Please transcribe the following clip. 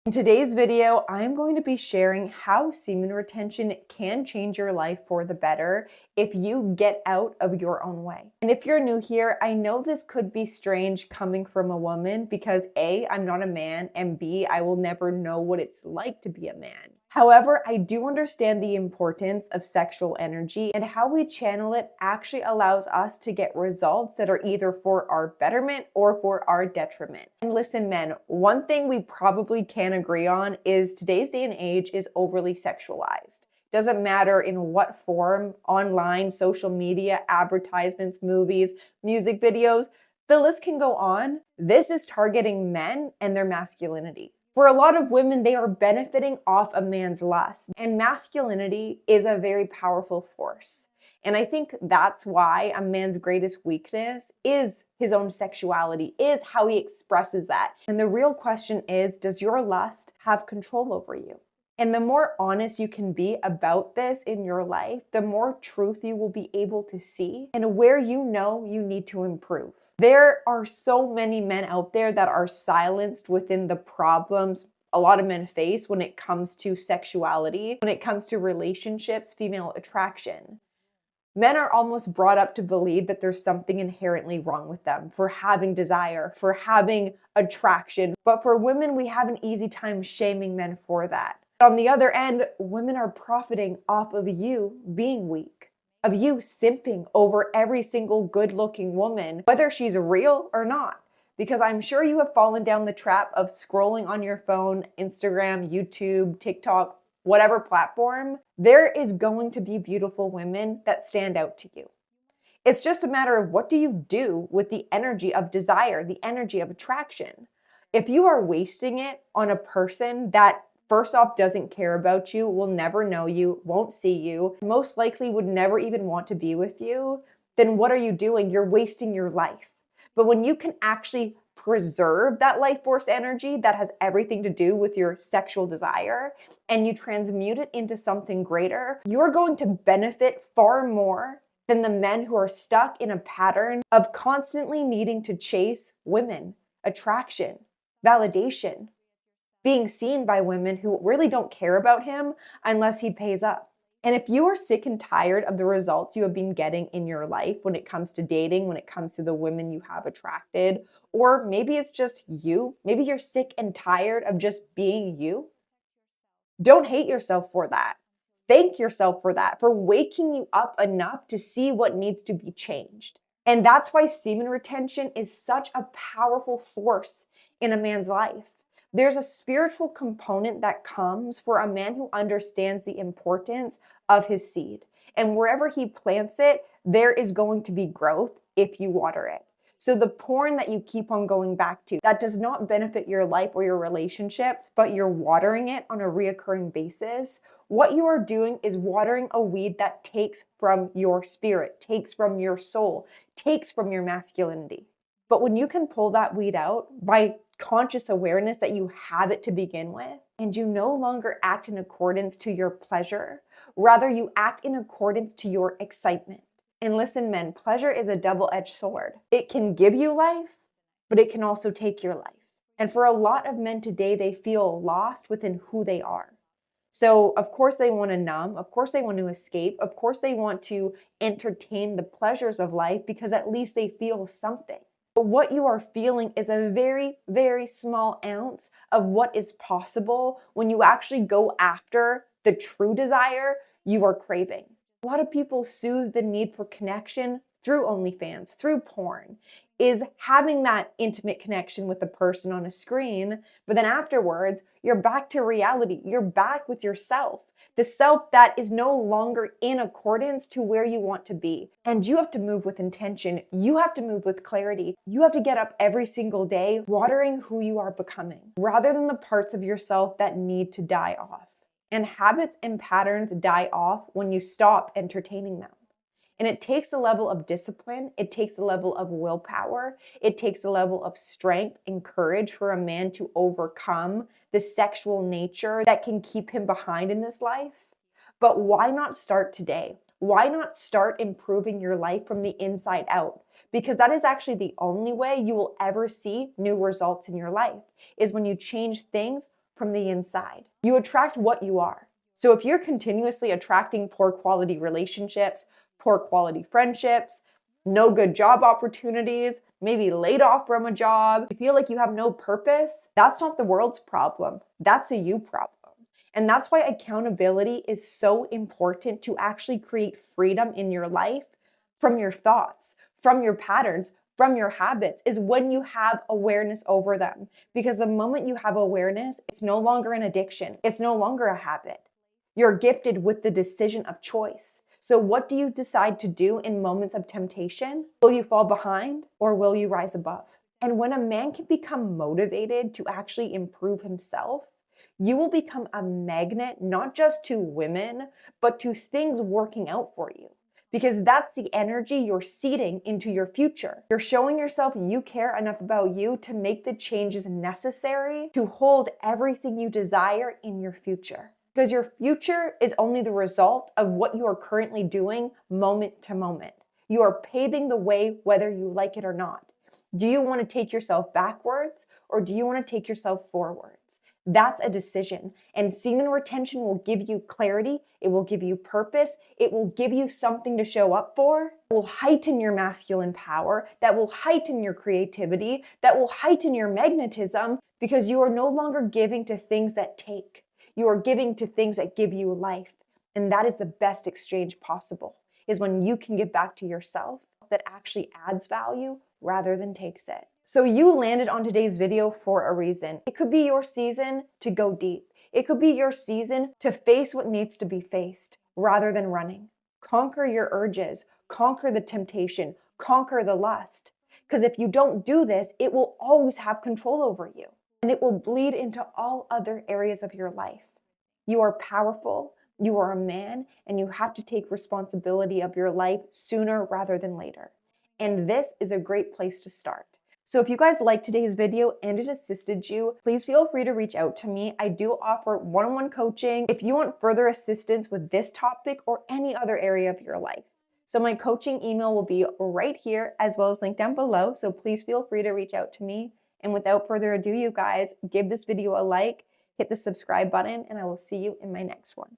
In today's video, I'm going to be sharing how semen retention can change your life for the better if you get out of your own way. And if you're new here, I know this could be strange coming from a woman because A, I'm not a man, and B, I will never know what it's like to be a man. However, I do understand the importance of sexual energy, and how we channel it actually allows us to get results that are either for our betterment or for our detriment. And listen, men, one thing we probably can agree on is today's day and age is overly sexualized. Doesn't matter in what form, online, social media, advertisements, movies, music videos, the list can go on. This is targeting men and their masculinity. For a lot of women, they are benefiting off a man's lust, and masculinity is a very powerful force. And I think that's why a man's greatest weakness is his own sexuality, is how he expresses that. And the real question is, does your lust have control over you? And the more honest you can be about this in your life, the more truth you will be able to see and where you know you need to improve. There are so many men out there that are silenced within the problems a lot of men face when it comes to sexuality, when it comes to relationships, female attraction. Men are almost brought up to believe that there's something inherently wrong with them for having desire, for having attraction. But for women, we have an easy time shaming men for that. On the other end, women are profiting off of you being weak, of you simping over every single good-looking woman, whether she's real or not. Because I'm sure you have fallen down the trap of scrolling on your phone, Instagram, YouTube, TikTok, whatever platform. There is going to be beautiful women that stand out to you. It's just a matter of what do you do with the energy of desire, the energy of attraction. If you are wasting it on a person that first off doesn't care about you, will never know you, won't see you, most likely would never even want to be with you, then what are you doing? You're wasting your life. But when you can actually preserve that life force energy that has everything to do with your sexual desire and you transmute it into something greater, you're going to benefit far more than the men who are stuck in a pattern of constantly needing to chase women, attraction, validation, being seen by women who really don't care about him unless he pays up. And if you are sick and tired of the results you have been getting in your life when it comes to dating, when it comes to the women you have attracted, or maybe it's just you, maybe you're sick and tired of just being you, don't hate yourself for that. Thank yourself for that, for waking you up enough to see what needs to be changed. And that's why semen retention is such a powerful force in a man's life. There's a spiritual component that comes for a man who understands the importance of his seed. And wherever he plants it, there is going to be growth if you water it. So the porn that you keep on going back to, that does not benefit your life or your relationships, but you're watering it on a reoccurring basis, what you are doing is watering a weed that takes from your spirit, takes from your soul, takes from your masculinity. But when you can pull that weed out by conscious awareness that you have it to begin with, and you no longer act in accordance to your pleasure, rather you act in accordance to your excitement. And listen, men, pleasure is a double-edged sword. It can give you life, but it can also take your life. And for a lot of men today, they feel lost within who they are. So of course they want to numb, of course they want to escape, of course they want to entertain the pleasures of life because at least they feel something. But what you are feeling is a very, very small ounce of what is possible when you actually go after the true desire you are craving. A lot of people soothe the need for connection through OnlyFans, through porn, is having that intimate connection with the person on a screen, but then afterwards, you're back to reality. You're back with yourself, the self that is no longer in accordance to where you want to be. And you have to move with intention. You have to move with clarity. You have to get up every single day, watering who you are becoming, rather than the parts of yourself that need to die off. And habits and patterns die off when you stop entertaining them. And it takes a level of discipline, it takes a level of willpower, it takes a level of strength and courage for a man to overcome the sexual nature that can keep him behind in this life. But why not start today? Why not start improving your life from the inside out? Because that is actually the only way you will ever see new results in your life, is when you change things from the inside. You attract what you are. So if you're continuously attracting poor quality relationships, poor quality friendships, no good job opportunities, maybe laid off from a job, you feel like you have no purpose, that's not the world's problem. That's a you problem. And that's why accountability is so important to actually create freedom in your life from your thoughts, from your patterns, from your habits, is when you have awareness over them. Because the moment you have awareness, it's no longer an addiction. It's no longer a habit. You're gifted with the decision of choice. So what do you decide to do in moments of temptation? Will you fall behind or will you rise above? And when a man can become motivated to actually improve himself, you will become a magnet, not just to women, but to things working out for you. Because that's the energy you're seeding into your future. You're showing yourself you care enough about you to make the changes necessary to hold everything you desire in your future. Because your future is only the result of what you are currently doing moment to moment. You are paving the way whether you like it or not. Do you want to take yourself backwards or do you want to take yourself forwards? That's a decision. And semen retention will give you clarity. It will give you purpose. It will give you something to show up for. It will heighten your masculine power. That will heighten your creativity. That will heighten your magnetism because you are no longer giving to things that take. You are giving to things that give you life. And that is the best exchange possible, is when you can give back to yourself that actually adds value rather than takes it. So you landed on today's video for a reason. It could be your season to go deep. It could be your season to face what needs to be faced rather than running. Conquer your urges, conquer the temptation, conquer the lust. Because if you don't do this, it will always have control over you. And it will bleed into all other areas of your life. You are powerful, you are a man, and you have to take responsibility of your life sooner rather than later. And this is a great place to start. So if you guys liked today's video and it assisted you, please feel free to reach out to me. I do offer one-on-one coaching if you want further assistance with this topic or any other area of your life. So my coaching email will be right here as well as linked down below. So please feel free to reach out to me. And without further ado, you guys, give this video a like, hit the subscribe button, and I will see you in my next one.